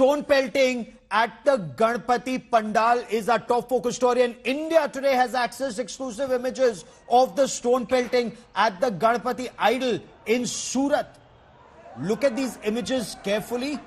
Stone pelting at the Ganpati Pandal is our top focus story, and India Today has accessed exclusive images of the stone pelting at the Ganpati idol in Surat. Look at these images carefully.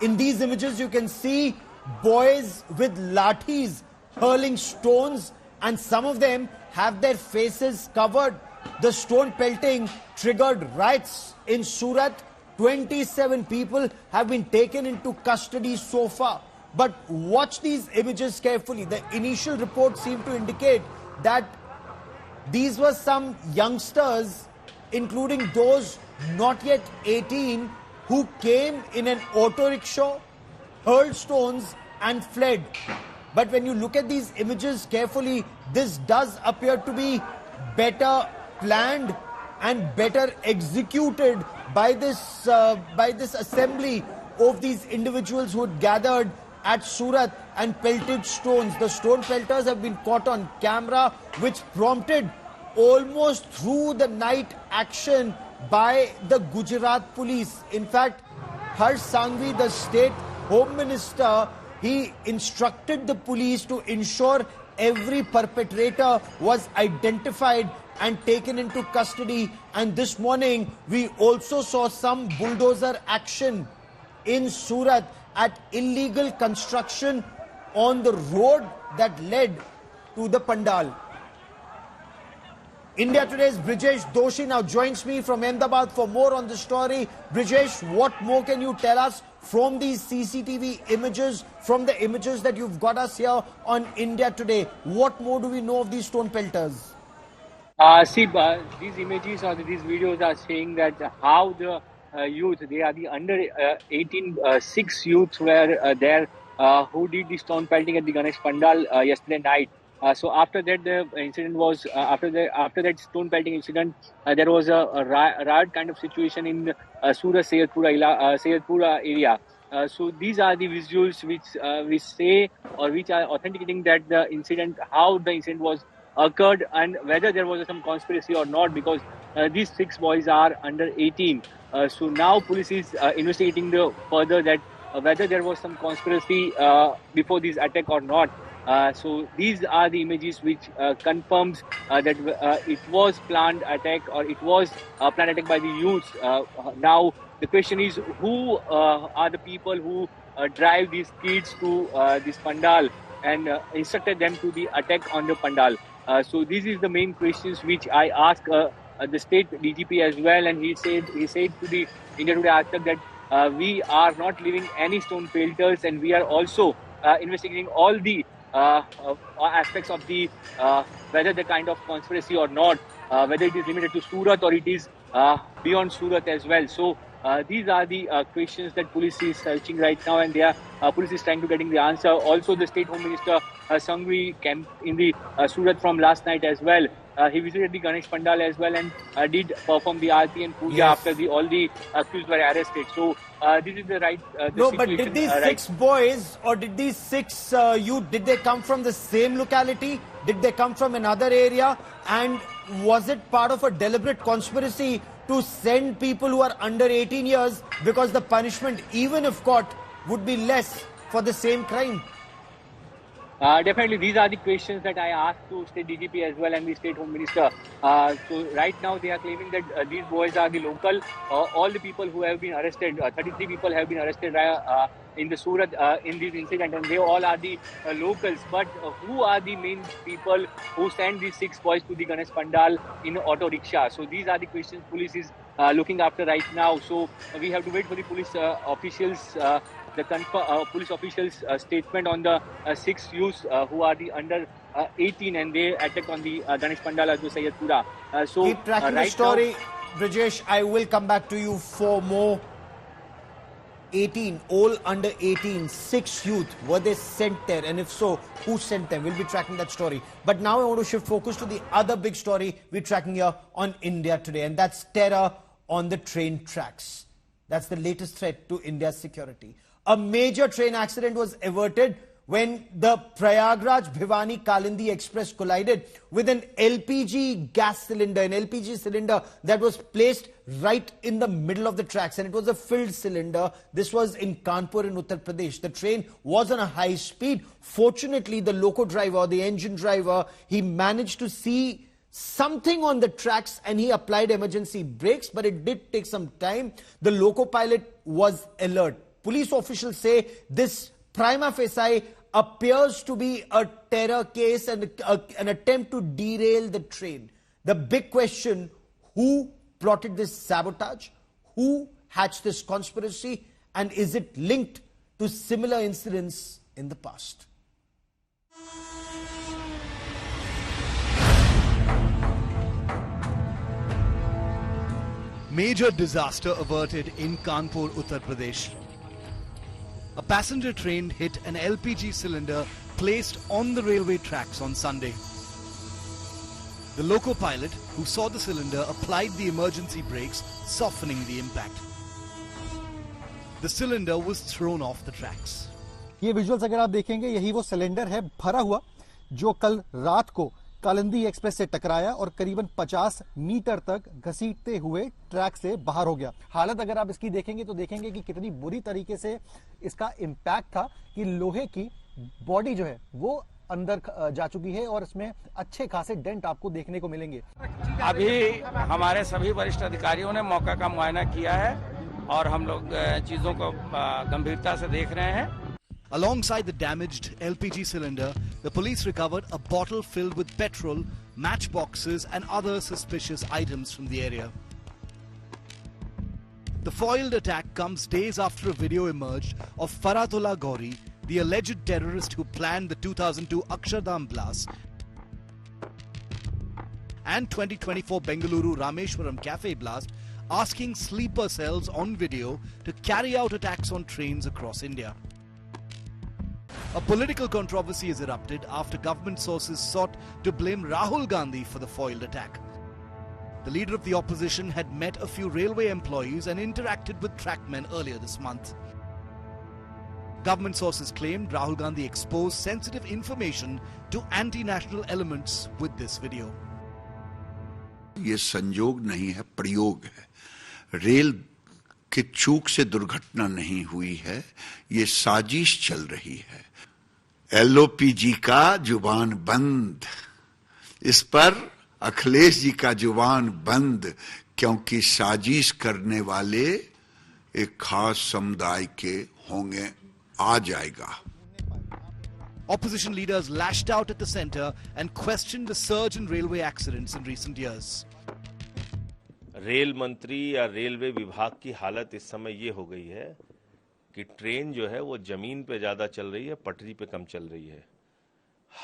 In these images, you can see boys with lathis hurling stones, and some of them have their faces covered. The stone pelting triggered riots in Surat. 27 people have been taken into custody so far. But watch these images carefully. The initial reports seem to indicate that these were some youngsters, including those not yet 18, who came in an auto rickshaw, hurled stones and fled. But when you look at these images carefully, this does appear to be better planned and better executed by this assembly of these individuals who had gathered at Surat and pelted stones. The stone pelters have been caught on camera, which prompted almost through the night action by the Gujarat police. In fact, Harsh Sanghvi, the state home minister, he instructed the police to ensure every perpetrator was identified and taken into custody. And this morning, we also saw some bulldozer action in Surat at illegal construction on the road that led to the Pandal. India Today's Brijesh Doshi now joins me from Ahmedabad for more on the story. Brijesh, what more can you tell us from these CCTV images, from the images that you've got us here on India Today? What more do we know of these stone pelters? These images or these videos are saying that how the youth, they are the under 18, 6 youths were there who did the stone pelting at the Ganesh Pandal yesterday night. So after that, the incident was after that stone pelting incident, there was a riot kind of situation in Surat Sayedpura area. So these are the visuals which say or which are authenticating that the incident, how the incident was occurred and whether there was some conspiracy or not, because these 6 boys are under 18. So now police is investigating further that whether there was some conspiracy before this attack or not. So these are the images which confirms that it was planned attack or it was planned attack by the youths. Now the question is, who are the people who drive these kids to this Pandal and instructed them to the attack on the Pandal? So this is the main questions which I asked the state DGP as well, and he said to the India Today article that we are not leaving any stone pelters, and we are also investigating all the aspects of the whether the kind of conspiracy or not, whether it is limited to Surat or it is beyond Surat as well. So these are the questions that police is searching right now, and police is trying to getting the answer. Also, the state home minister Sanghvi came in the Surat from last night as well. He visited the Ganesh Pandal as well and did perform the Aarti and Puja after all the accused were arrested. So this is the right No, but did these 6 boys or did these 6 youth, did they come from the same locality? Did they come from another area? And was it part of a deliberate conspiracy to send people who are under 18 years, because the punishment, even if caught, would be less for the same crime? Definitely, these are the questions that I asked to State DGP as well and the State Home Minister. So right now they are claiming that these boys are the local. All the people who have been arrested, 33 people have been arrested in the Surat in this incident, and they all are the locals. But who are the main people who sent these 6 boys to the Ganesh Pandal in auto rickshaw? So these are the questions police is looking after right now. So we have to wait for the police officials. The police officials' statement on the 6 youths who are the under 18 and they attacked on the Ganesh Pandal at Sayedpura. So keep tracking the story, Brijesh. I will come back to you for more. 18, all under 18, 6 youth, were they sent there? And if so, who sent them? We'll be tracking that story. But now I want to shift focus to the other big story we're tracking here on India Today, and that's terror on the train tracks. That's the latest threat to India's security. A major train accident was averted when the Prayagraj Bhiwani Kalindi Express collided with an LPG gas cylinder, an LPG cylinder that was placed right in the middle of the tracks, and it was a filled cylinder. This was in Kanpur in Uttar Pradesh. The train was on a high speed. Fortunately, the loco driver, the engine driver, he managed to see something on the tracks and he applied emergency brakes, but it did take some time. The loco pilot was alert. Police officials say this prima facie appears to be a terror case and an attempt to derail the train. The big question: who plotted this sabotage? Who hatched this conspiracy? And is it linked to similar incidents in the past? Major disaster averted in Kanpur, Uttar Pradesh. A passenger train hit an LPG cylinder placed on the railway tracks on Sunday. The loco pilot who saw the cylinder applied the emergency brakes, softening the impact. The cylinder was thrown off the tracks. ये visuals अगर आप देखेंगे, यही वो cylinder है भरा हुआ जो कल रात को कालिंदी एक्सप्रेस से टकराया और करीबन 50 मीटर तक घसीटते हुए ट्रैक से बाहर हो गया। हालत अगर आप इसकी देखेंगे तो देखेंगे कि कितनी बुरी तरीके से इसका इम्पैक्ट था कि लोहे की बॉडी जो है वो अंदर जा चुकी है और इसमें अच्छे खासे डेंट आपको देखने को मिलेंगे। अभी हमारे सभी वरिष्ठ अधिकारियों ने मौका का मुआयना किया है और हम लोग चीजों को गंभीरता से देख रहे हैं। Alongside the damaged LPG cylinder, the police recovered a bottle filled with petrol, matchboxes and other suspicious items from the area. The foiled attack comes days after a video emerged of Faratullah Gauri, the alleged terrorist who planned the 2002 Akshardham blast and 2024 Bengaluru Rameshwaram cafe blast, asking sleeper cells on video to carry out attacks on trains across India. A political controversy has erupted after government sources sought to blame Rahul Gandhi for the foiled attack. The leader of the opposition had met a few railway employees and interacted with trackmen earlier this month. Government sources claimed Rahul Gandhi exposed sensitive information to anti-national elements with this video. ये संयोग नहीं है, प्रयोग है। Rail की चूक से दुर्घटना नहीं हुई है, ये साजिश चल रही है। एलओपीजी का जुबान बंद, इस पर अखिलेश जी का जुबान बंद, क्योंकि साजिश करने वाले एक खास समुदाय के होंगे, आ जाएगा। Opposition leaders lashed out at the centre and questioned the surge in railway accidents in recent years. Rail मंत्री या रेलवे विभाग की हालत इस समय ये हो गई है कि ट्रेन जो है वो जमीन पे ज्यादा चल रही है, पटरी पे कम चल रही है।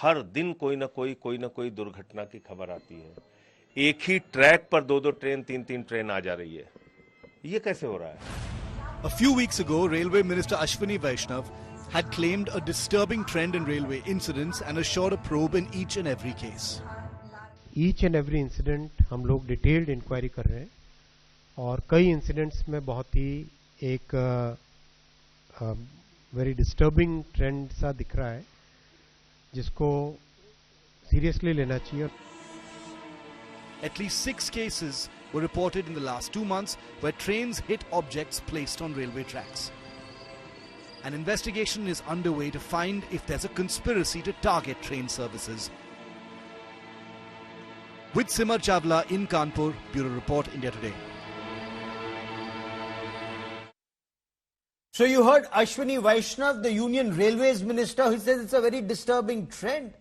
हर दिन कोई ना कोई दुर्घटना की खबर आती है। एक ही ट्रैक पर दो ट्रेन, तीन ट्रेन आ जा रही है। ये कैसे हो रहा है? A few weeks ago, Railway Minister Ashwini Vaishnav had claimed a disturbing trend in railway incidents and assured a probe in each and every case. Each and every incident हम लोग डिटेल्ड इंक्वायरी कर रहे हैं और कई incidents में बहुत ही एक वेरी डिस्टर्बिंग ट्रेंड सा दिख रहा है जिसको सीरियसली लेना चाहिए। At least 6 cases were reported in the last 2 months where trains hit objects placed on railway tracks. An investigation is underway to find if there's a conspiracy to target train services. With Simar Chawla in Kanpur, Bureau Report, India Today. So you heard Ashwini Vaishnav, the Union Railways Minister, who says it's a very disturbing trend.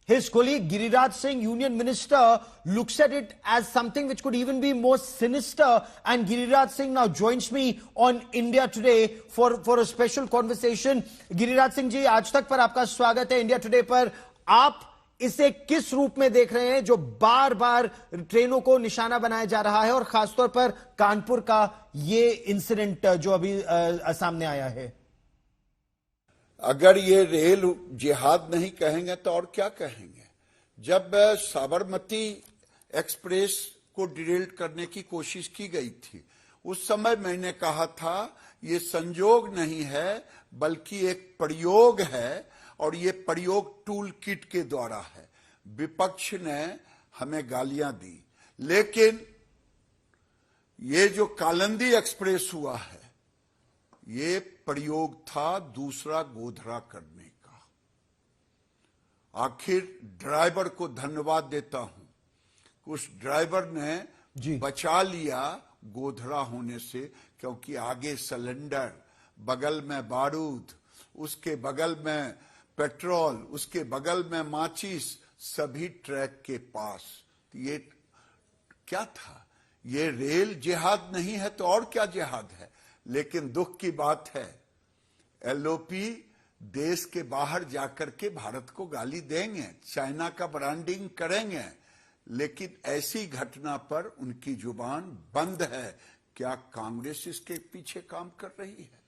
His colleague Giriraj Singh, Union Minister, looks at it as something which could even be more sinister. And Giriraj Singh now joins me on India Today for a special conversation. Giriraj Singh ji, आज तक पर आपका स्वागत है India today पर। आप इसे किस रूप में देख रहे हैं जो बार बार ट्रेनों को निशाना बनाया जा रहा है और खासतौर पर कानपुर का ये इंसिडेंट जो अभी सामने आया है? अगर ये रेल जिहाद नहीं कहेंगे तो और क्या कहेंगे? जब साबरमती एक्सप्रेस को डिरेल करने की कोशिश की गई थी, उस समय मैंने कहा था ये संयोग नहीं है बल्कि एक प्रयोग है और ये प्रयोग टूल किट के द्वारा है। विपक्ष ने हमें गालियां दी, लेकिन ये जो कालिंदी एक्सप्रेस हुआ है, ये प्रयोग था दूसरा गोधरा करने का। आखिर ड्राइवर को धन्यवाद देता हूं, उस ड्राइवर ने बचा लिया गोधरा होने से, क्योंकि आगे सिलेंडर, बगल में बारूद, उसके बगल में पेट्रोल, उसके बगल में माचिस, सभी ट्रैक के पास। ये क्या था? ये रेल जिहाद नहीं है तो और क्या जिहाद है? लेकिन दुख की बात है, एलओपी देश के बाहर जाकर के भारत को गाली देंगे, चाइना का ब्रांडिंग करेंगे, लेकिन ऐसी घटना पर उनकी जुबान बंद है। क्या कांग्रेस इसके पीछे काम कर रही है?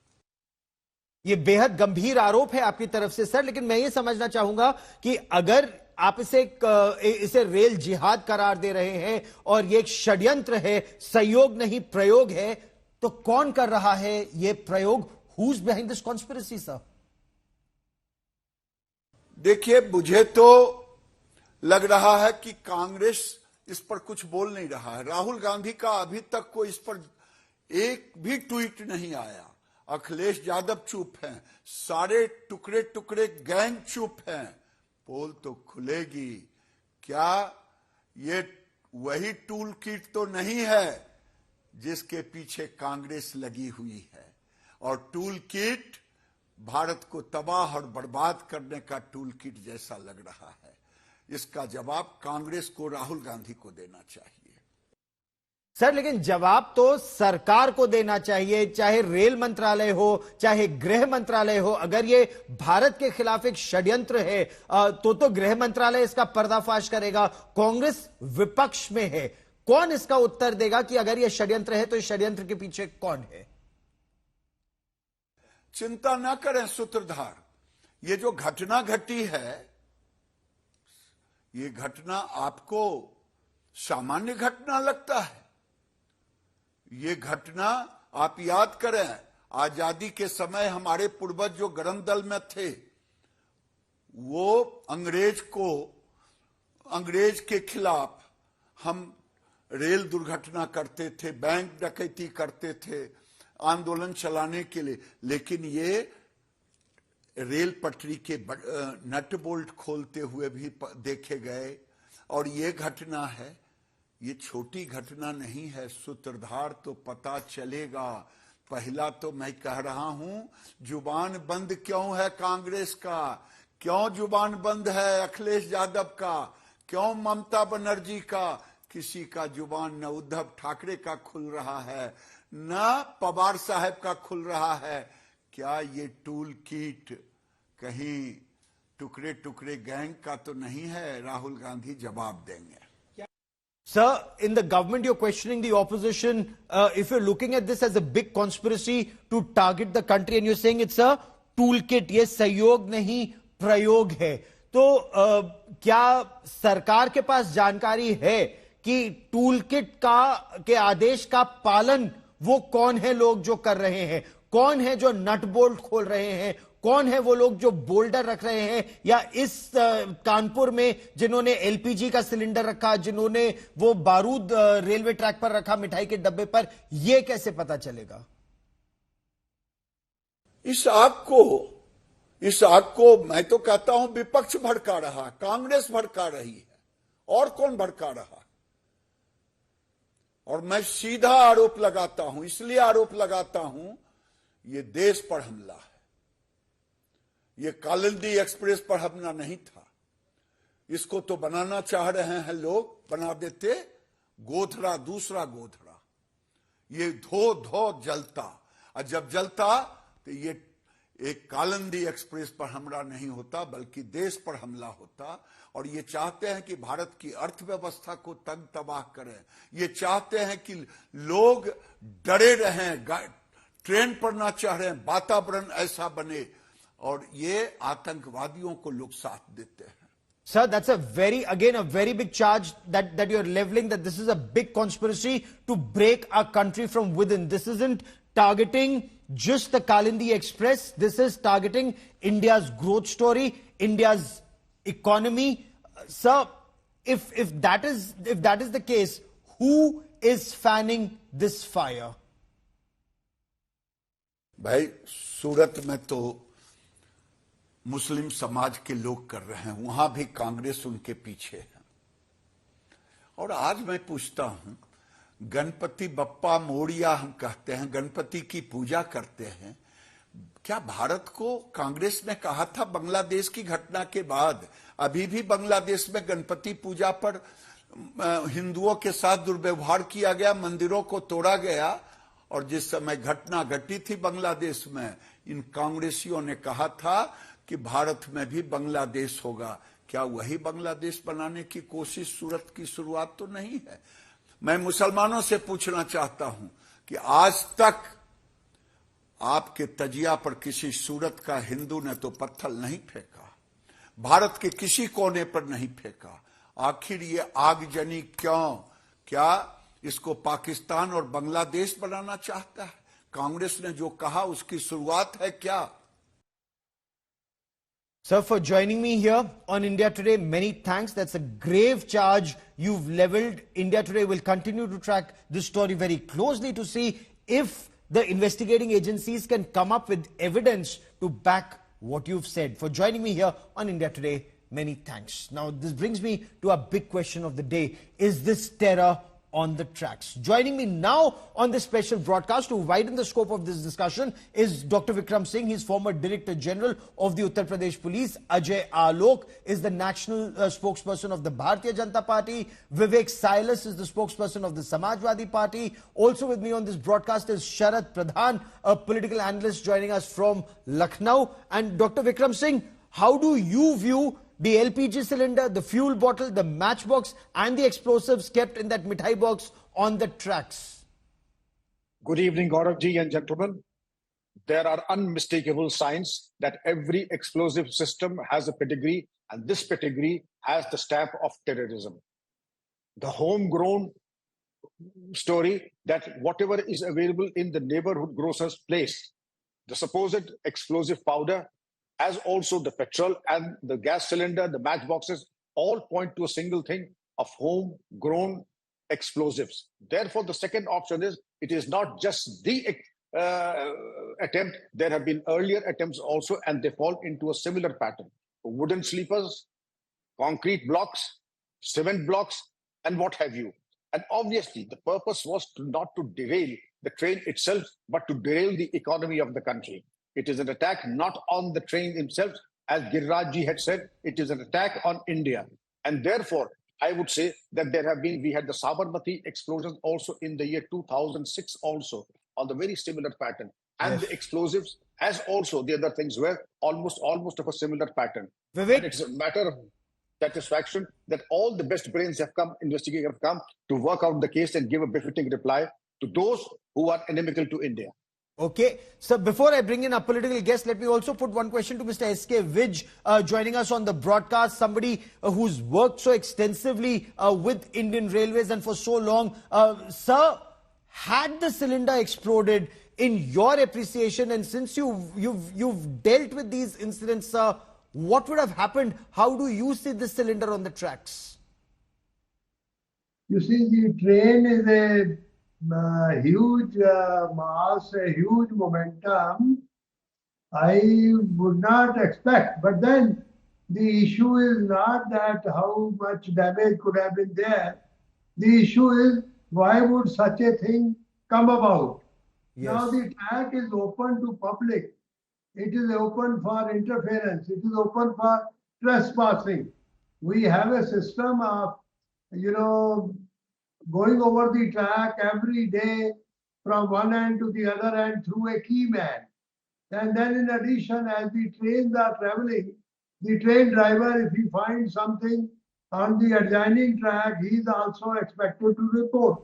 ये बेहद गंभीर आरोप है आपकी तरफ से सर, लेकिन मैं ये समझना चाहूंगा कि अगर आप इसे रेल जिहाद करार दे रहे हैं और ये एक षड्यंत्र है, सहयोग नहीं प्रयोग है, तो कौन कर रहा है ये प्रयोग? Who is behind this conspiracy sir? देखिए, मुझे तो लग रहा है कि कांग्रेस इस पर कुछ बोल नहीं रहा है। राहुल गांधी का अभी तक कोई इस पर एक भी ट्वीट नहीं आया। अखिलेश यादव चुप हैं, सारे टुकड़े टुकड़े गैंग चुप हैं। पोल तो खुलेगी। क्या ये वही टूल किट तो नहीं है जिसके पीछे कांग्रेस लगी हुई है? और टूल किट भारत को तबाह और बर्बाद करने का टूल किट जैसा लग रहा है। इसका जवाब कांग्रेस को, राहुल गांधी को देना चाहिए। सर, लेकिन जवाब तो सरकार को देना चाहिए, चाहे रेल मंत्रालय हो, चाहे गृह मंत्रालय हो। अगर ये भारत के खिलाफ एक षड्यंत्र है तो गृह मंत्रालय इसका पर्दाफाश करेगा। कांग्रेस विपक्ष में है, कौन इसका उत्तर देगा कि अगर ये षड्यंत्र है तो इस षड्यंत्र के पीछे कौन है? चिंता ना करें सूत्रधार, ये जो घटना घटी है, ये घटना आपको सामान्य घटना लगता है? ये घटना आप याद करें, आजादी के समय हमारे पूर्वज जो गरम दल में थे, वो अंग्रेज के खिलाफ हम रेल दुर्घटना करते थे, बैंक डकैती करते थे, आंदोलन चलाने के लिए। लेकिन ये रेल पटरी के नट बोल्ट खोलते हुए भी देखे गए। और ये घटना है, ये छोटी घटना नहीं है सूत्रधार, तो पता चलेगा। पहला तो मैं कह रहा हूं, जुबान बंद क्यों है कांग्रेस का? क्यों जुबान बंद है अखिलेश यादव का? क्यों ममता बनर्जी का? किसी का जुबान न उद्धव ठाकरे का खुल रहा है, न पवार साहब का खुल रहा है। क्या ये टूल किट कहीं टुकड़े टुकड़े गैंग का तो नहीं है? राहुल गांधी जवाब देंगे। Sir, in the government, you're questioning the opposition. If you're looking at this as a big conspiracy to target the country and you're saying it's a toolkit, ये सहयोग नहीं प्रयोग है, तो क्या सरकार के पास जानकारी है कि टूलकिट के आदेश का पालन वो कौन है लोग जो कर रहे हैं? कौन है जो नट बोल्ट खोल रहे हैं? कौन है वो लोग जो बोल्डर रख रहे हैं? या इस कानपुर में जिन्होंने एलपीजी का सिलेंडर रखा, जिन्होंने वो बारूद रेलवे ट्रैक पर रखा मिठाई के डब्बे पर, ये कैसे पता चलेगा? इस आग को मैं तो कहता हूं विपक्ष भड़का रहा, कांग्रेस भड़का रही है। और कौन भड़का रहा? और मैं सीधा आरोप लगाता हूं, इसलिए आरोप लगाता हूं, ये देश पर हमला है। ये कालिंदी एक्सप्रेस पर हमला नहीं था। इसको तो बनाना चाह रहे हैं लोग, बना देते गोधरा, दूसरा गोधरा। ये धो धो जलता, और जब जलता तो ये एक कालिंदी एक्सप्रेस पर हमला नहीं होता, बल्कि देश पर हमला होता। और ये चाहते हैं कि भारत की अर्थव्यवस्था को तंग तबाह करें। ये चाहते हैं कि लोग डरे रहें, ट्रेन पर ना चढ़ रहे, वातावरण ऐसा बने, और ये आतंकवादियों को लोग साथ देते हैं। Sir, that's a very big charge that you're leveling, that this is a big conspiracy to break our country from within. This isn't targeting just the Kalindi Express. This is targeting India's growth story, India's economy. Sir, if that is the case, who is fanning this fire? भाई सूरत में तो मुस्लिम समाज के लोग कर रहे हैं, वहां भी कांग्रेस उनके पीछे है। और आज मैं पूछता हूं, गणपति बप्पा मोरिया हम कहते हैं, गणपति की पूजा करते हैं, क्या भारत को कांग्रेस ने कहा था बांग्लादेश की घटना के बाद, अभी भी बांग्लादेश में गणपति पूजा पर हिंदुओं के साथ दुर्व्यवहार किया गया, मंदिरों को तोड़ा गया, और जिस समय घटना घटी थी बांग्लादेश में, इन कांग्रेसियों ने कहा था कि भारत में भी बांग्लादेश होगा। क्या वही बांग्लादेश बनाने की कोशिश सूरत की शुरुआत तो नहीं है? मैं मुसलमानों से पूछना चाहता हूं कि आज तक आपके तजिया पर किसी सूरत का हिंदू ने तो पत्थर नहीं फेंका, भारत के किसी कोने पर नहीं फेंका। आखिर ये आगजनी क्यों? क्या इसको पाकिस्तान और बांग्लादेश बनाना चाहता है? कांग्रेस ने जो कहा उसकी शुरुआत है क्या? Sir, for joining me here on India Today, many thanks. That's a grave charge you've leveled. India Today will continue to track this story very closely to see if the investigating agencies can come up with evidence to back what you've said. For joining me here on India Today, many thanks. Now, this brings me to a big question of the day. Is this terror on the tracks? Joining me now on this special broadcast to widen the scope of this discussion is Dr. Vikram Singh. He's former Director General of the Uttar Pradesh Police. Ajay Alok is the national spokesperson of the Bharatiya Janata Party. Vivek Silas is the spokesperson of the Samajwadi Party. Also with me on this broadcast is Sharad Pradhan, a political analyst joining us from Lucknow. And Dr. Vikram Singh, how do you view the LPG cylinder, the fuel bottle, the matchbox and the explosives kept in that mithai box on the tracks? Good evening, Gauravji and gentlemen. There are unmistakable signs that every explosive system has a pedigree, and this pedigree has the stamp of terrorism. The homegrown story that whatever is available in the neighborhood grocer's place, the supposed explosive powder, as also the petrol and the gas cylinder, the matchboxes, all point to a single thing of homegrown explosives. Therefore, the second option is, it is not just the attempt. There have been earlier attempts also, and they fall into a similar pattern. Wooden sleepers, concrete blocks, cement blocks, and what have you. And obviously, the purpose was not to derail the train itself, but to derail the economy of the country. It is an attack not on the train itself. As Girirajji had said, it is an attack on India. And therefore, I would say that we had the Sabarmati explosions also in the year 2006 also, on the very similar pattern. And the explosives, as also the other things, were almost of a similar pattern. Vivek? And it's a matter of satisfaction that all the best brains investigators have come to work out the case and give a befitting reply to those who are inimical to India. Okay, so before I bring in our political guest, let me also put one question to Mr. S.K. Vij, joining us on the broadcast, somebody who's worked so extensively with Indian Railways and for so long. Sir, had the cylinder exploded, in your appreciation, and since you've dealt with these incidents, sir, what would have happened? How do you see this cylinder on the tracks? You see, the train is a huge mass, a huge momentum. I would not expect, but then the issue is not that how much damage could have been there. The issue is, why would such a thing come about? Yes. Now the track is open to public. It is open for interference. It is open for trespassing. We have a system of, going over the track every day from one end to the other end through a key man. And then in addition, as the trains are traveling, the train driver, if he finds something on the adjoining track, he is also expected to report.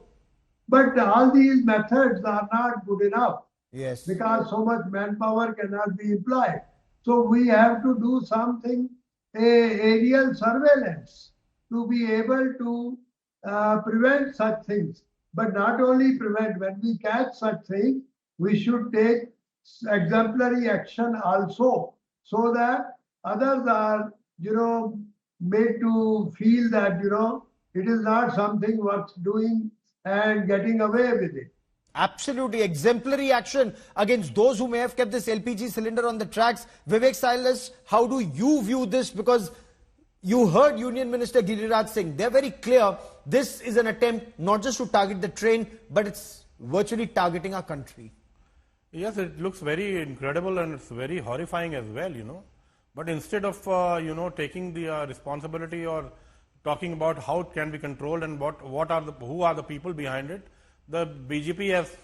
But all these methods are not good enough. Yes. Because so much manpower cannot be employed. So we have to do something, aerial surveillance, to be able to prevent such things. But not only prevent, when we catch such things, we should take exemplary action also, so that Others are, made to feel that, it is not something worth doing and getting away with it. Absolutely exemplary action against those who may have kept this LPG cylinder on the tracks. Vivek Silas, how do you view this? Because you heard Union Minister Giriraj Singh. They're very clear. This is an attempt not just to target the train, but it's virtually targeting our country. Yes, it looks very incredible and it's very horrifying as well, But instead of, taking the responsibility or talking about how it can be controlled and who are the people behind it, the BJP has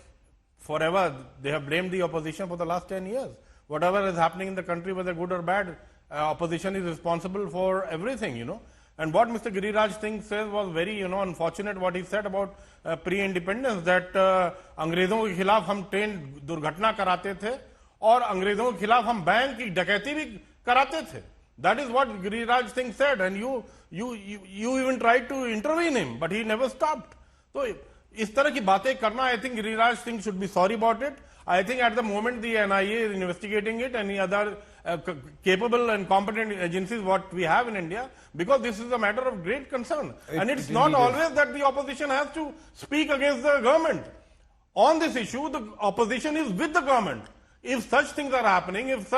forever, they have blamed the opposition for the last 10 years. Whatever is happening in the country, whether good or bad, opposition is responsible for everything, And what Mr. Giriraj Singh says was very, unfortunate what he said about pre-independence, that अंग्रेजों के खिलाफ हम train दुर्घटना कराते थे और अंग्रेजों के खिलाफ हम बैंक की डकैती भी कराते थे. That is what Giriraj Singh said, and you even tried to intervene him, but he never stopped. So इस तरह की बातें करना, I think Giriraj Singh should be sorry about it. I think at the moment the NIA is investigating it, any other capable and competent agencies what we have in India, because this is a matter of great concern. And it's not always that the opposition has to speak against the government. On this issue, the opposition is with the government. If such things are happening, if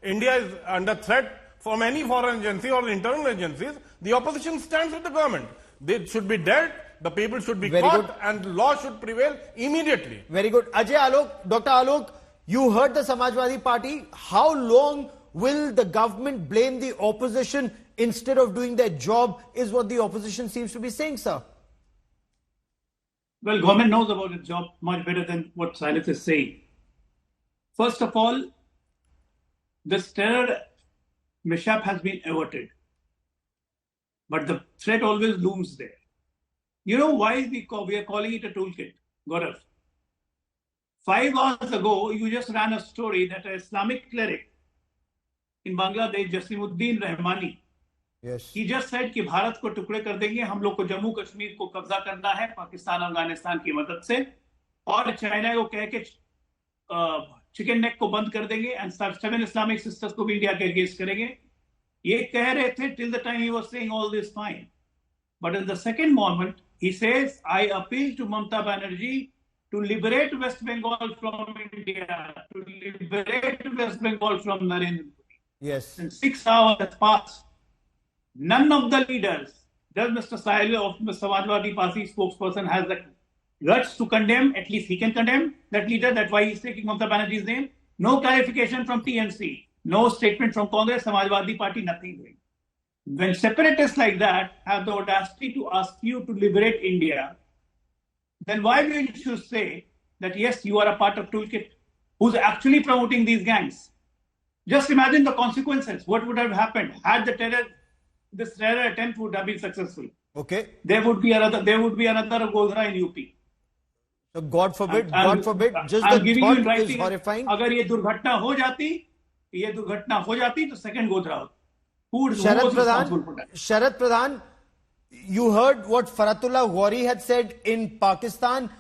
India is under threat from any foreign agency or internal agencies, the opposition stands with the government. They should be dealt, the people should be caught, and law should prevail immediately. Very good. Ajay Alok, Dr. Alok, you heard the Samajwadi Party. How long will the government blame the opposition instead of doing their job, is what the opposition seems to be saying, sir? Well, government knows about its job much better than what Silas is saying. First of all, this terror mishap has been averted. But the threat always looms there. You know why we are calling it a toolkit, Gaurav? 5 hours ago, you just ran a story that an Islamic cleric in Bangladesh, Jasimuddin Rahmani, yes, he just said कि भारत को टुकड़े कर देंगे, हम लोग को जम्मू कश्मीर को कब्जा करना है पाकिस्तान अफगानिस्तान की मदद से, और चाइना को कह के चिकन नेक को बंद कर देंगे and 7 Islamic sisters को भी इंडिया के अगेंस्ट करेंगे. ये कह रहे थे till the time he was saying all this fine. But in the second moment, he says, I appeal to Mamata Banerjee to liberate West Bengal from India, to liberate West Bengal from Narendra Modi. Yes. And 6 hours has passed. None of the leaders, just Mr. Sahil of the Samajwadi Party spokesperson, has the guts to condemn, at least he can condemn that leader, that's why he's taking Mamata Banerjee's name. No clarification from TMC, no statement from Congress, Samajwadi Party, nothing doing. When separatists like that have the audacity to ask you to liberate India, then why don't you say that yes, you are a part of toolkit who's actually promoting these gangs? Just imagine the consequences. What would have happened had this terror attempt would have been successful? Okay. There would be another Godhra in UP. So God forbid, just I'm the giving thought you in is writing, horrifying. अगर ये दुर्घटना हो जाती तो second Godhra. Sharad Pradhan, you heard what Faratullah Ghori had said in Pakistan.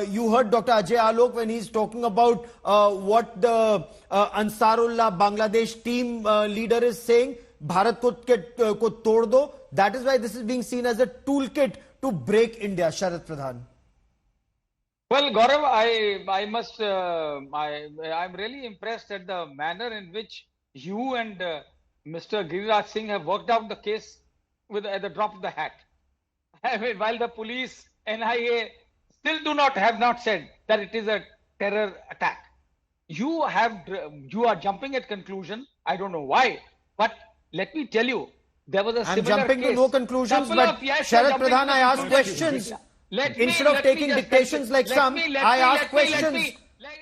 You heard Dr. Ajay Alok when he's talking about what the Ansarullah Bangladesh team leader is saying. Bharat ko tod do. That is why this is being seen as a toolkit to break India. Sharad Pradhan. Well, Gaurav, I'm really impressed at the manner in which you and Mr. Giriraj Singh have worked out the case at the drop of the hat. I mean, while the police, NIA still have not said that it is a terror attack. You are jumping at conclusion. I don't know why, but let me tell you, there was a similar case. I'm jumping to no conclusions, but Sharad Pradhan, I asked questions. Instead of taking dictations like some, I asked questions.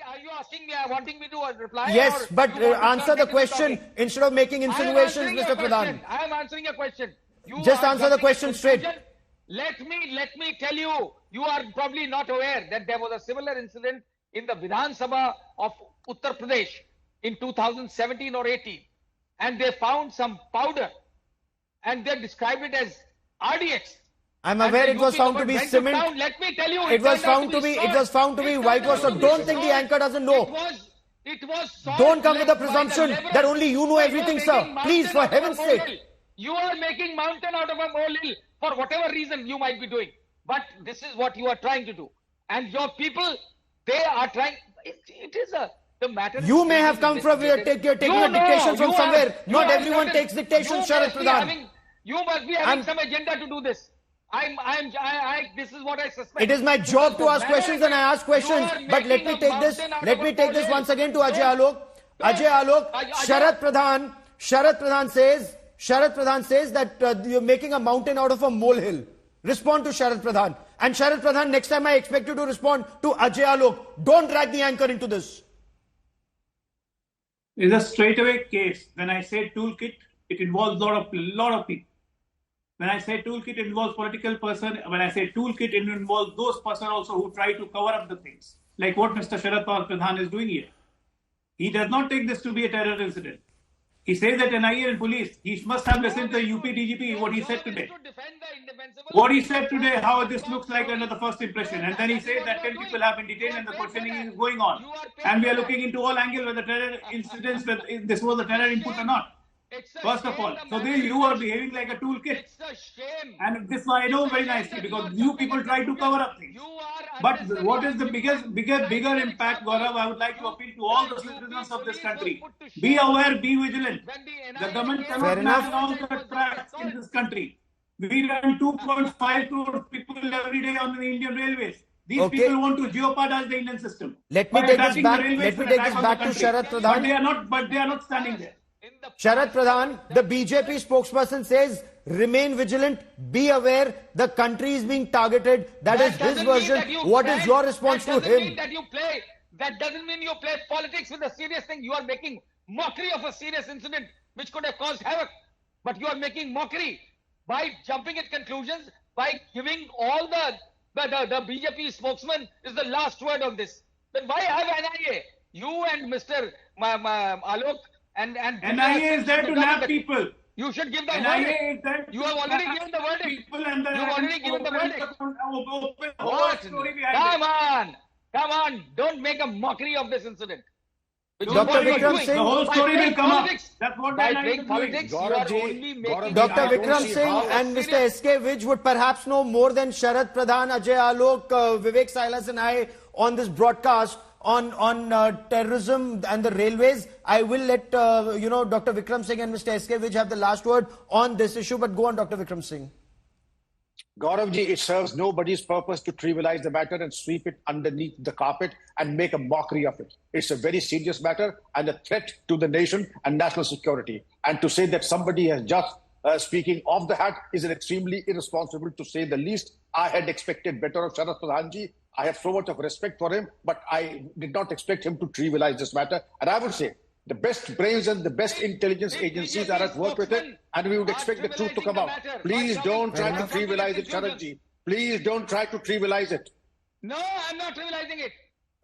Are you asking me, wanting me to reply? Yes, but answer the question instead of making insinuations, Mr. Pradhan. I am answering a question. Just answer the question straight. Let me tell you, you are probably not aware that there was a similar incident in the Vidhan Sabha of Uttar Pradesh in 2017 or 18. And they found some powder and they described it as RDX. I'm aware it was found to be cement. Let me tell you, it was found to be whitewash. So don't think the anchor doesn't know. It was salt Don't come with left the by presumption laborers. that only you know So everything, are sir. making Please, for mountain out of heaven's a sake. molehill. You are making mountain out of a molehill for whatever reason you might be doing. But this is what you are trying to do. And your people, they are trying. It is the matter. You may have come from you're taking a dictation from somewhere. Not everyone takes dictation, Sharad Pradhan. You must be having some agenda to do this. This is what I suspect. It is my job to ask questions and I ask questions. But let me take this. Let me take this once again to Ajay Alok. Ajay Alok, Sharad Pradhan says that you're making a mountain out of a molehill. Respond to Sharad Pradhan. And Sharad Pradhan, next time I expect you to respond to Ajay Alok. Don't drag the anchor into this. It's a straightaway case. When I say toolkit, it involves a lot of people. When I say toolkit, it involves political person. When I say toolkit, it involves those person also who try to cover up the things, like what Mr. Sharad Pradhan is doing here. He does not take this to be a terror incident. He says that NIA and police, he must have listened to the UP DGP, what he said today. What he said today, how this looks like under the first impression. And then he says that 10 people have been detained and the questioning is going on. And we are looking into all angles whether terror incidents, whether this was a terror input or not. First of all, so you are behaving like a toolkit. And this I know very nicely because you people try to cover up things. But what is the bigger impact, Gaurav? I would like to appeal to all the citizens of this country. Be aware, be vigilant. The government cannot plan all the tracks in this country. We run 2.5 crore people every day on the Indian Railways. These people want to jeopardize the Indian system. Let me take this back to Sharad Pradhan. But they are not standing there. Sharad Pradhan, the BJP spokesperson says, remain vigilant, be aware, the country is being targeted. That is his version. What is your response to him? That doesn't mean you play politics with a serious thing. You are making mockery of a serious incident which could have caused havoc. But you are making mockery by jumping at conclusions, by giving all the BJP spokesman is the last word on this. Then why have NIA? You and Mr. Alok and NIA is there to nab people. You should give the NIA verdict. You have already given the verdict. You have already given the verdict. What? Come on. Don't make a mockery of this incident. Dr. Vikram Singh, the whole story will come up. That's what by playing politics, you are only making... Dr. Vikram Singh and Mr. S.K. Vij would perhaps know more than Sharad Pradhan, Ajay Alok, Vivek Silas and I on this broadcast on terrorism and the railways. I will let Dr. Vikram Singh and Mr. S.K. Vij have the last word on this issue, but go on, Dr. Vikram Singh. Gauravji, it serves nobody's purpose to trivialize the matter and sweep it underneath the carpet and make a mockery of it. It's a very serious matter and a threat to the nation and national security. And to say that somebody has just speaking off the hat is an extremely irresponsible, to say the least. I had expected better of Sharad Pradhanji. I have so much of respect for him, but I did not expect him to trivialize this matter. And I would say the best brains and the best intelligence agencies are at work with it, and we would expect the truth to come out. Please don't try to trivialize it, Sharadji. Please don't try to trivialize it. No, I'm not trivializing it.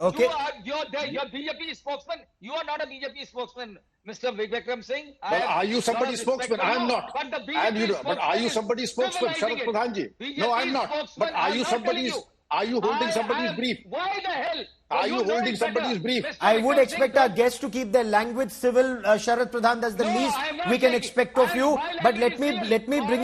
Okay. You're BJP spokesman. You are not a BJP spokesman, Mr. Vikram Singh. Well, are you somebody's spokesman? I am not. But the BJP but are you somebody's spokesman, Sharad Pradhanji? No, I'm not. But are you somebody's... Are you holding somebody's brief? Why the hell? Are you holding somebody's brief? I would expect our guests to keep their language civil, Sharad Pradhan. That's the least we can expect of you. But let me bring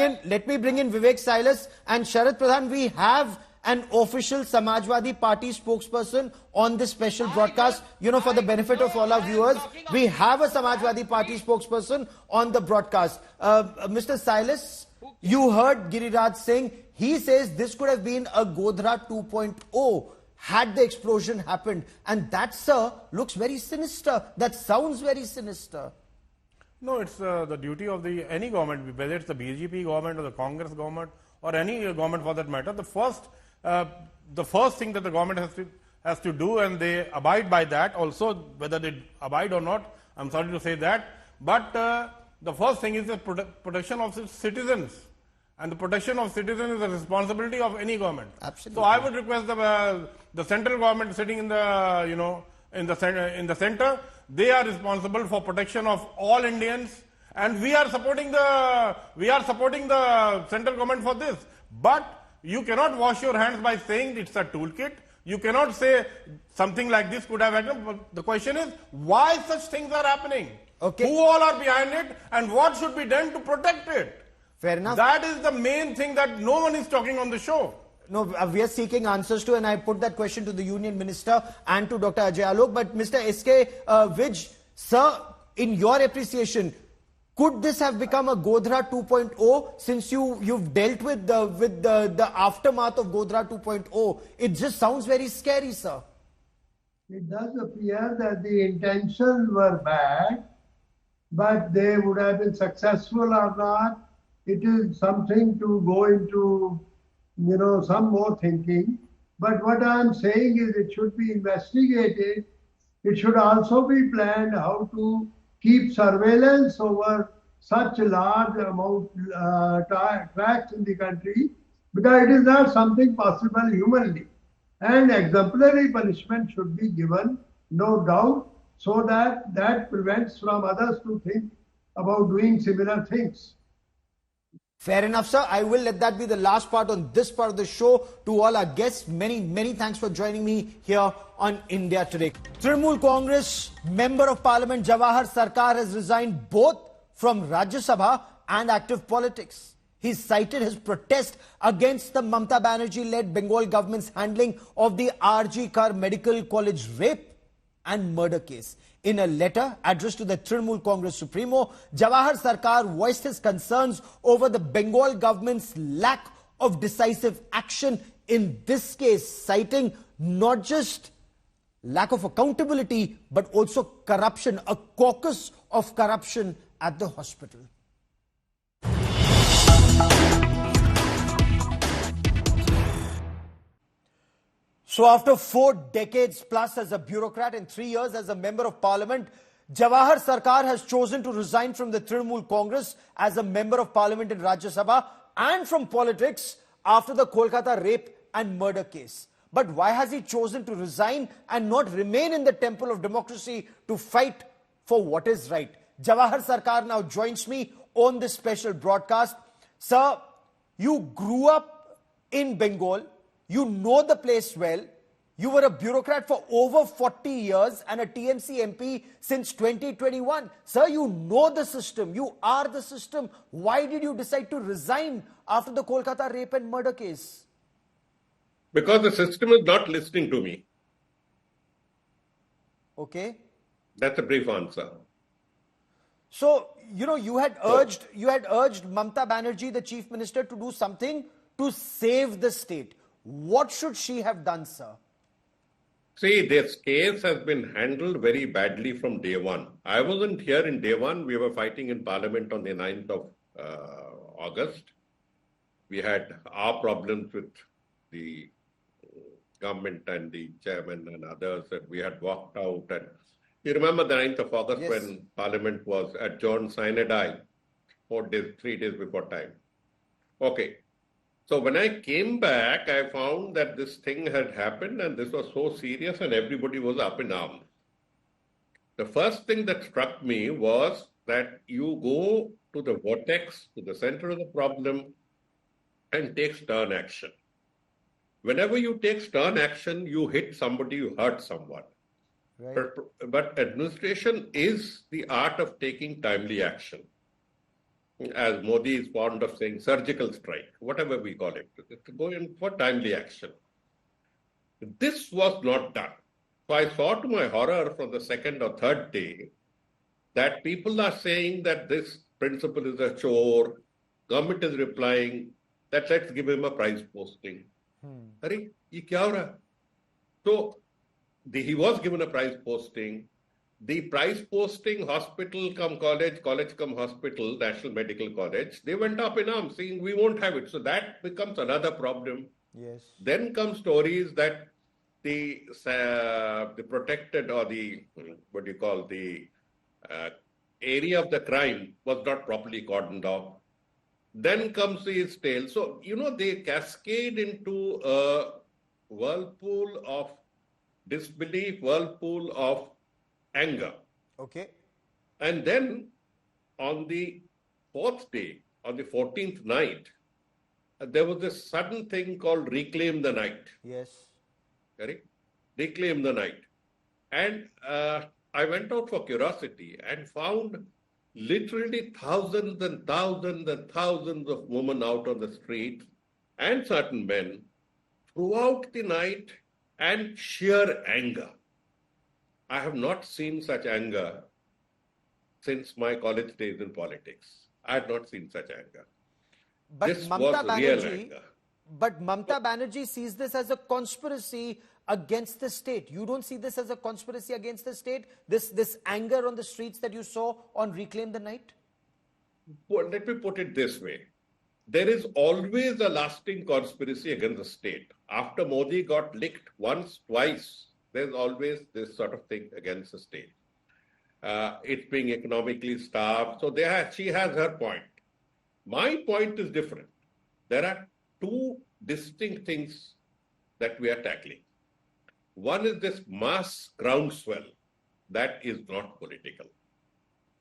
in Vivek Silas and Sharad Pradhan. We have an official Samajwadi Party spokesperson on this special broadcast. For the benefit of all our viewers, we have a Samajwadi Party spokesperson on the broadcast. Mr. Silas, you heard Giriraj Singh. He says this could have been a Godhra 2.0 had the explosion happened. And that, sir, looks very sinister. That sounds very sinister. No, it's the duty of any government, whether it's the BJP government or the Congress government or any government for that matter. The first thing that the government has to do, and they abide by that also, whether they abide or not, I'm sorry to say that. But the first thing is the protection of its citizens. And the protection of citizens is the responsibility of any government. Absolutely. So I would request the central government sitting in the in the center. They are responsible for protection of all Indians, and we are supporting the central government for this. But you cannot wash your hands by saying it's a toolkit. You cannot say something like this could have happened. But the question is, why such things are happening? Okay. Who all are behind it, and what should be done to protect it? Fair enough. That is the main thing that no one is talking on the show. No, we are seeking answers to, and I put that question to the Union Minister and to Dr. Ajay Alok. But Mr. S.K. Vij, sir, in your appreciation, could this have become a Godhra 2.0 since you've dealt with the aftermath of Godhra 2.0? It just sounds very scary, sir. It does appear that the intentions were bad, but they would have been successful or not. It is something to go into, some more thinking. But what I am saying is it should be investigated. It should also be planned how to keep surveillance over such a large amount tracks in the country, because it is not something possible humanly. And exemplary punishment should be given, no doubt, so that prevents from others to think about doing similar things. Fair enough, sir. I will let that be the last part on this part of the show. To all our guests, many thanks for joining me here on India Today. Trinamool Congress Member of Parliament Jawahar Sarkar has resigned both from Rajya Sabha and active politics. He cited his protest against the Mamata Banerjee-led Bengal government's handling of the RG Kar Medical College rape and murder case. In a letter addressed to the Trinamool Congress Supremo, Jawahar Sarkar voiced his concerns over the Bengal government's lack of decisive action in this case, citing not just lack of accountability, but also corruption, a caucus of corruption at the hospital. So after 4 decades plus as a bureaucrat and 3 years as a member of parliament, Jawahar Sarkar has chosen to resign from the Trinamool Congress as a member of parliament in Rajya Sabha and from politics after the Kolkata rape and murder case. But why has he chosen to resign and not remain in the temple of democracy to fight for what is right? Jawahar Sarkar now joins me on this special broadcast. Sir, you grew up in Bengal. You know the place well. You were a bureaucrat for over 40 years and a TMC MP since 2021. Sir, you know the system. You are the system. Why did you decide to resign after the Kolkata rape and murder case? Because the system is not listening to me. Okay. That's a brief answer. So, you had urged Mamata Banerjee, the chief minister, to do something to save the state. What should she have done, sir? See, this case has been handled very badly from day one. I wasn't here in day one. We were fighting in Parliament on the 9th of August. We had our problems with the government and the chairman and others, and we had walked out. And you remember the 9th of August, yes, when Parliament was adjourned sine die, 3 days before time. Okay. So when I came back, I found that this thing had happened and this was so serious and everybody was up in arms. The first thing that struck me was that you go to the vortex, to the center of the problem and take stern action. Whenever you take stern action, you hit somebody, you hurt someone. Right. But administration is the art of taking timely action. As Modi is fond of saying, surgical strike, whatever we call it, to go in for timely action. This was not done. So I saw to my horror from the second or third day that people are saying that this principal is a chore. Government is replying that let's give him a prize posting. Arey, ye kya ho raha? So he was given a prize posting. The prize posting, hospital come college, college come hospital, National Medical College, they went up in arms saying we won't have it. So that becomes another problem. Yes. Then come stories that the protected or the, area of the crime was not properly cordoned off. Then comes his tale. So, they cascade into a whirlpool of disbelief, whirlpool of anger. Okay. And then on the 4th day, on the 14th night, there was this sudden thing called Reclaim the Night. Yes. correct? Reclaim the Night. And I went out for curiosity and found literally thousands and thousands and thousands of women out on the streets and certain men throughout the night, and sheer anger. I have not seen such anger since my college days in politics. I had not seen such anger. But This was real anger. But Mamata Banerjee sees this as a conspiracy against the state. You don't see this as a conspiracy against the state? This anger on the streets that you saw on Reclaim the Night? Well, let me put it this way. There is always a lasting conspiracy against the state. After Modi got licked once, twice, there's always this sort of thing against the state. It's being economically starved. So she has her point. My point is different. There are two distinct things that we are tackling. One is this mass groundswell. That is not political.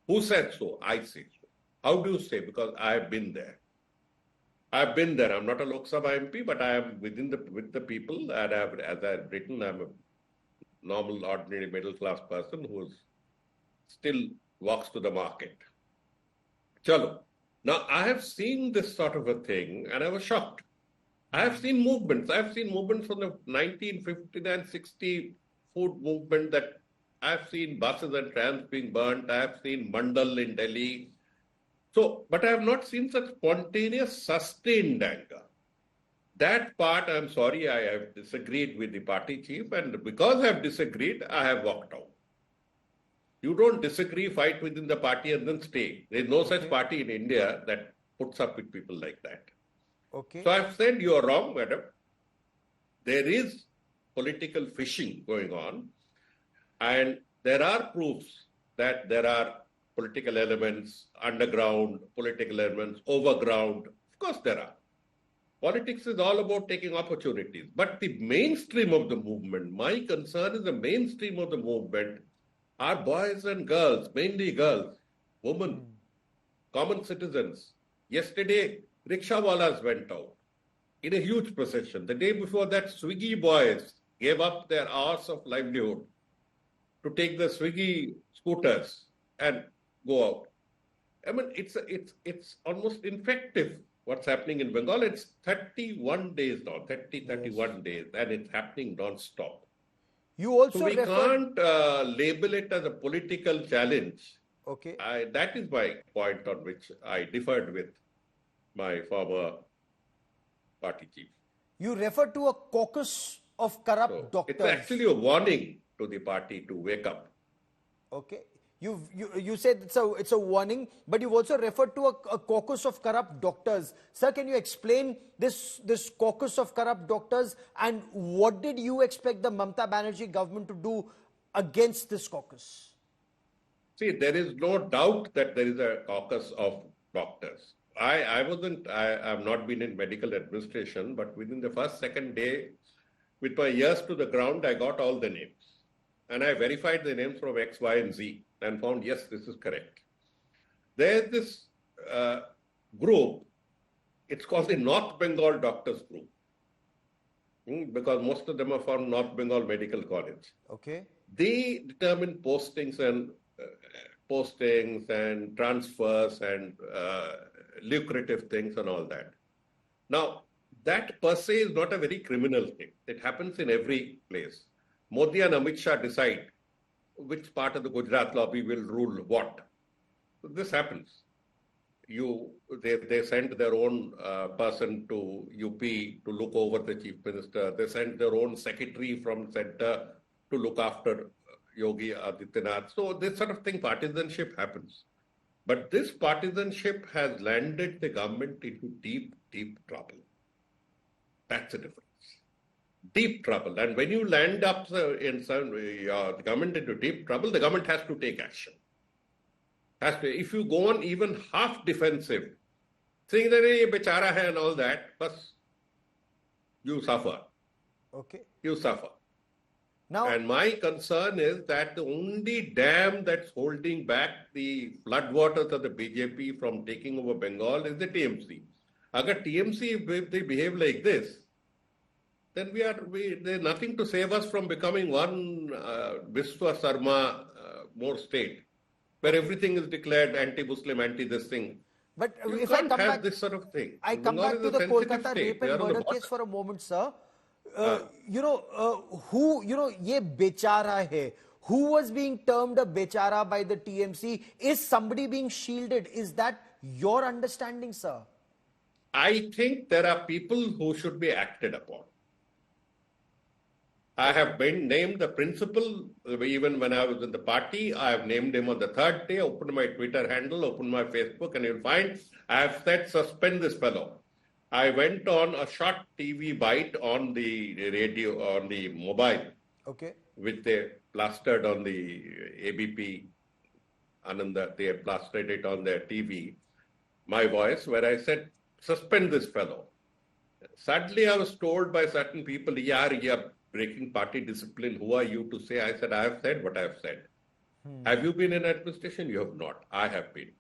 Who said so? I say so. How do you say? Because I have been there. I've been there. I'm not a Lok Sabha MP, but I am with the people, and as I've written, I'm a normal, ordinary, middle-class person who still walks to the market. Chalo. Now, I have seen this sort of a thing, and I was shocked. I have seen movements. I have seen movements from the 1959-60 food movement that I have seen buses and trams being burnt. I have seen Mandal in Delhi. So, but I have not seen such spontaneous, sustained anger. That part, I'm sorry, I have disagreed with the party chief, and because I have disagreed, I have walked out. You don't disagree, fight within the party and then stay. There is no such party in India that puts up with people like that. Okay. So I've said you are wrong, madam. There is political fishing going on, and there are proofs that there are political elements, underground, political elements, overground. Of course there are. Politics is all about taking opportunities. But the mainstream of the movement, my concern is the mainstream of the movement are boys and girls, mainly girls, women, common citizens. Yesterday, rickshawalas went out in a huge procession. The day before that, Swiggy boys gave up their hours of livelihood to take the Swiggy scooters and go out. I mean, it's almost infective what's happening in Bengal. It's 31 days now, 31 days, and it's happening non-stop. You also so we can't label it as a political challenge. Okay. That is my point on which I differed with my former party chief. You refer to a caucus of corrupt doctors. It's actually a warning to the party to wake up. Okay. You said it's a warning, but you've also referred to a caucus of corrupt doctors. Sir, can you explain this caucus of corrupt doctors, and what did you expect the Mamata Banerjee government to do against this caucus? See, there is no doubt that there is a caucus of doctors. I have not been in medical administration, but within the second day, with my ears to the ground, I got all the names. And I verified the names from X, Y, and Z and found, yes, this is correct. There's this group, it's called the North Bengal Doctors Group, because most of them are from North Bengal Medical College. Okay. They determine postings and transfers and lucrative things and all that. Now, that per se is not a very criminal thing. It happens in every place. Modi and Amit Shah decide which part of the Gujarat lobby will rule what. So this happens. They send their own person to UP to look over the chief minister. They send their own secretary from center to look after Yogi Adityanath. So this sort of thing, partisanship happens. But this partisanship has landed the government into deep, deep trouble. That's the difference. Deep trouble. And when you land up the government into deep trouble, the government has to take action. If you go on even half defensive, saying that ye bechara hai and all that, bas, you suffer. Okay. You suffer. Now, and my concern is that the only dam that's holding back the floodwaters of the BJP from taking over Bengal is the TMC. Agar TMC, if they behave like this, then there's nothing to save us from becoming one Viswa Sarma more state, where everything is declared anti-Muslim, anti-this thing. But you if can't I come have back, this sort of thing. I come back to the Kolkata rape and murder case for a moment, sir. Who, ye bechara hai. Who was being termed a bechara by the TMC? Is somebody being shielded? Is that your understanding, sir? I think there are people who should be acted upon. I have been named the principal, even when I was in the party. I have named him on the third day, opened my Twitter handle, opened my Facebook, and you'll find I have said, suspend this fellow. I went on a short TV bite on the radio, on the mobile, which they plastered on the ABP, Ananda, they plastered it on their TV, my voice, where I said, suspend this fellow. Sadly, I was told by certain people, you're breaking party discipline. Who are you to say? I said, I have said what I have said. Have you been in administration? You have not. I have been.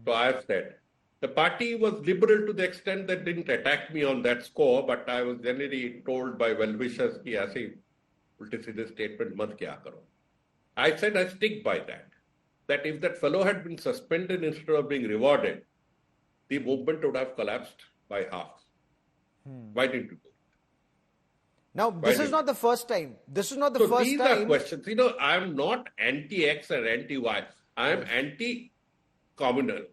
So I have said. The party was liberal to the extent that didn't attack me on that score, but I was generally told by well-wishers, ki aise ulti-seedhe statement mat kya karo. I said I stick by that. That if that fellow had been suspended instead of being rewarded, the movement would have collapsed by half. Why didn't you do it? Now, this is not the first time. This is not the first time. These are questions. I am not anti-X or anti-Y. I am anti-communal.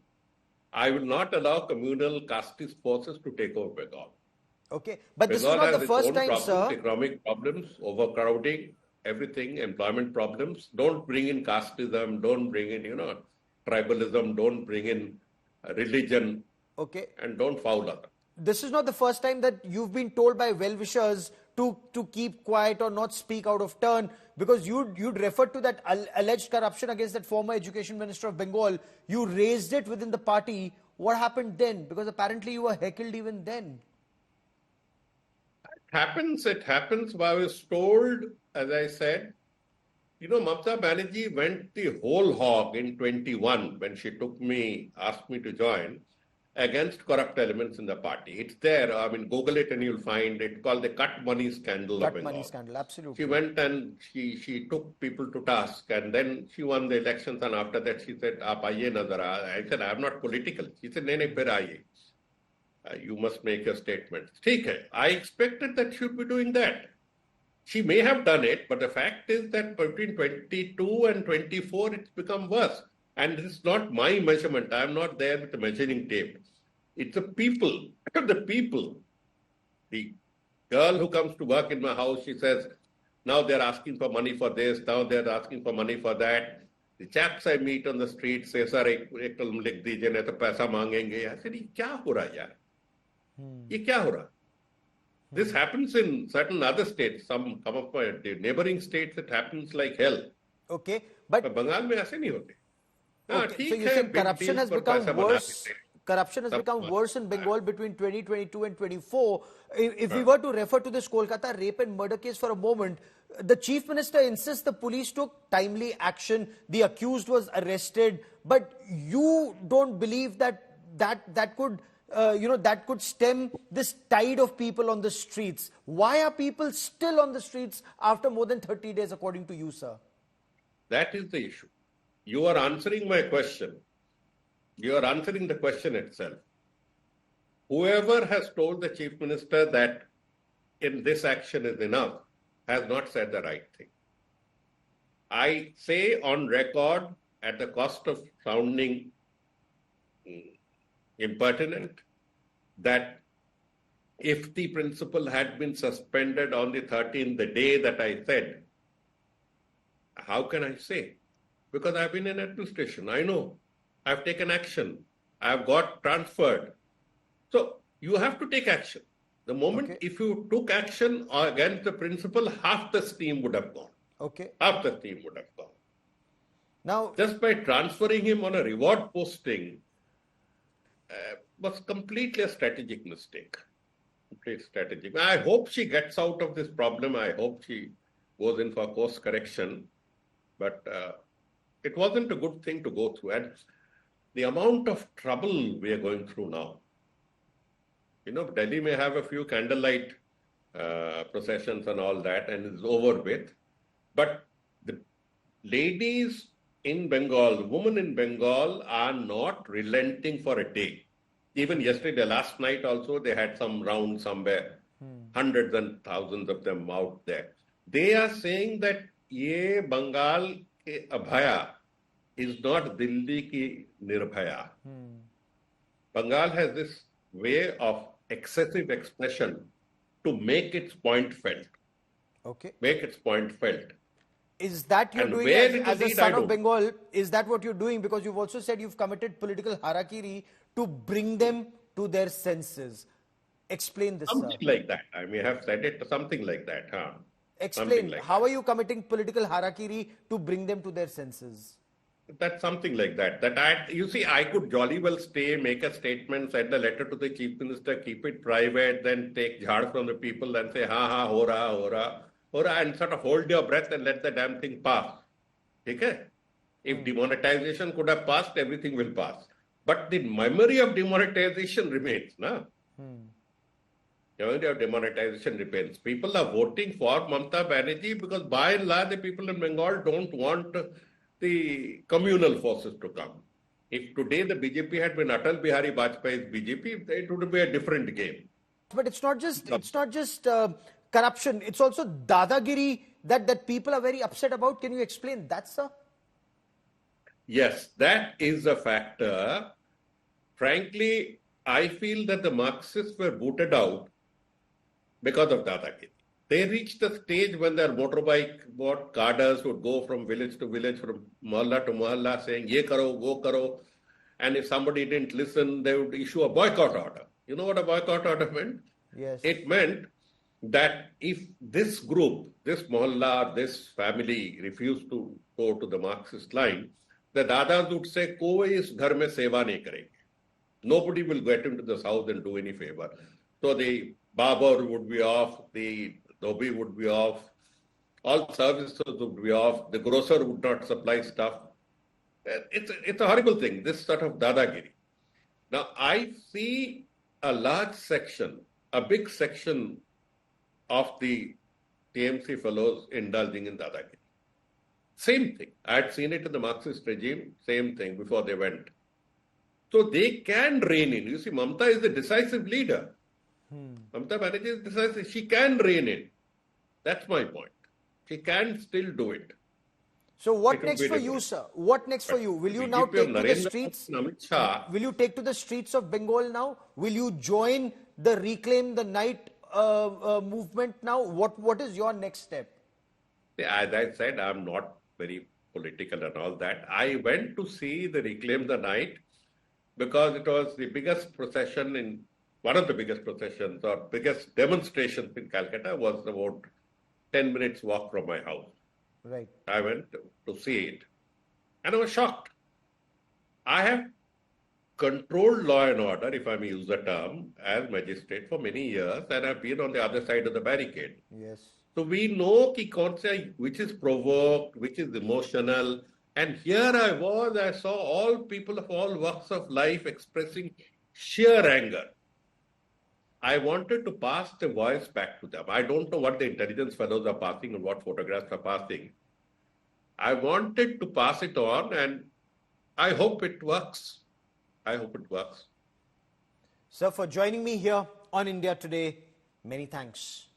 I will not allow communal casteist forces to take over Bengal. Okay, but this is not the first time, sir. Economic problems, overcrowding, everything, employment problems. Don't bring in casteism. Don't bring in, tribalism. Don't bring in religion. Okay. And don't foul others. This is not the first time that you've been told by well-wishers to keep quiet or not speak out of turn, because you'd referred to that alleged corruption against that former education minister of Bengal. You raised it within the party. What happened then? Because apparently you were heckled even then. It happens. I was told, as I said, Mamata Banerjee went the whole hog in 21 when she asked me to join, against corrupt elements in the party. It's there. Google it and you'll find it, called the cut money scandal of Bengal. Cut money scandal, absolutely. She went and she took people to task, and then she won the elections, and after that she said, Aap aiye nazar aa. I said, I'm not political. She said, nahin, phir aiye. You must make your statement. Theek hai. I expected that she would be doing that. She may have done it, but the fact is that between 22 and 24, it's become worse. And this is not my measurement. I'm not there with the measuring tape. It's the people. The people. The girl who comes to work in my house, she says, now they're asking for money for this, now they're asking for money for that. The chaps I meet on the street say, sir, ek film likh dijiye, nahi to paisa mangenge. I said, ye kya ho raha yaar? Ye kya ho raha? This happens in certain other states. Some of the neighboring states, it happens like hell. Okay, but Bengal mein aise nahi hote. Okay, so you said corruption has become worse. Corruption has become worse in Bengal between 2022 and 24. If we were to refer to this Kolkata rape and murder case for a moment, the Chief Minister insists the police took timely action. The accused was arrested, but you don't believe that could stem this tide of people on the streets. Why are people still on the streets after more than 30 days, according to you, sir? That is the issue. You are answering my question. You are answering the question itself. Whoever has told the Chief Minister that in this action is enough has not said the right thing. I say on record, at the cost of sounding impertinent, that if the principal had been suspended on the 13th, the day that I said, how can I say? Because I've been in administration. I know. I've taken action. I've got transferred. So you have to take action. The moment if you took action against the principal, half the steam would have gone. Okay. Half the steam would have gone. Now, just by transferring him on a reward posting was completely a strategic mistake. Complete strategic. I hope she gets out of this problem. I hope she goes in for course correction. But it wasn't a good thing to go through. And the amount of trouble we are going through now. Delhi may have a few candlelight processions and all that, and it's over with. But the ladies in Bengal, the women in Bengal are not relenting for a day. Even yesterday, last night also, they had some round somewhere, hundreds and thousands of them out there. They are saying that ye Bengal ke Abhaya is not Delhi ki Nirbhaya. Bengal has this way of excessive expression to make its point felt. Okay. Make its point felt. Is that you're And doing where as, it as will a lead, son I of don't. Bengal? Is that what you're doing? Because you've also said you've committed political harakiri to bring them to their senses. Explain this, Something sir. like that. I may have said it, something like that. Huh? Something Explain. like How are you committing political harakiri to bring them to their senses? That's something like that. You see, I could jolly well stay, make a statement, send a letter to the chief minister, keep it private, then take jhad from the people and say, ha, ho raha, and sort of hold your breath and let the damn thing pass. Okay? If demonetization could have passed, everything will pass. But the memory of demonetization remains, no? The memory of demonetization remains. People are voting for Mamata Banerjee because by and large, the people in Bengal don't want the communal forces to come. If today the BJP had been Atal Bihari Vajpayee's BJP, it would be a different game. But it's not just corruption. It's also dadagiri that people are very upset about. Can you explain that, sir? Yes, that is a factor. Frankly, I feel that the Marxists were booted out because of dadagiri. They reached a stage when their motorbike cadres would go from village to village, from mohalla to mohalla, saying, ye karo, wo karo. And if somebody didn't listen, they would issue a boycott order. You know what a boycott order meant? Yes. It meant that if this group, this mohalla, this family refused to go to the Marxist line, the dadas would say, koi is ghar mein seva nahi karenge. Nobody will get into this house and do any favor. So the barber would be off, the dhobi would be off, all services would be off, the grocer would not supply stuff. It's a horrible thing, this sort of dadagiri. Now, I see a large section, a big section of the TMC fellows indulging in dadagiri. Same thing. I had seen it in the Marxist regime, same thing before they went. So they can rein in. You see, Mamata is the decisive leader. Mamata Banerjee is decisive. She can rein in. That's my point. She can still do it. So what next for you, sir? What next for you? Will you now take to the streets? Will you take to the streets of Bengal now? Will you join the Reclaim the Night movement now? What is your next step? As I said, I'm not very political and all that. I went to see the Reclaim the Night because it was the biggest procession one of the biggest processions or biggest demonstrations in Calcutta was about 10 minutes walk from my house. Right. I went to see it and I was shocked. I have controlled law and order, if I may use the term, as magistrate for many years and I've been on the other side of the barricade. Yes. So we know which is provoked, which is emotional. And here I saw all people of all walks of life expressing sheer anger. I wanted to pass the voice back to them. I don't know what the intelligence fellows are passing and what photographs are passing. I wanted to pass it on and I hope it works. I hope it works. Sir, for joining me here on India Today, many thanks.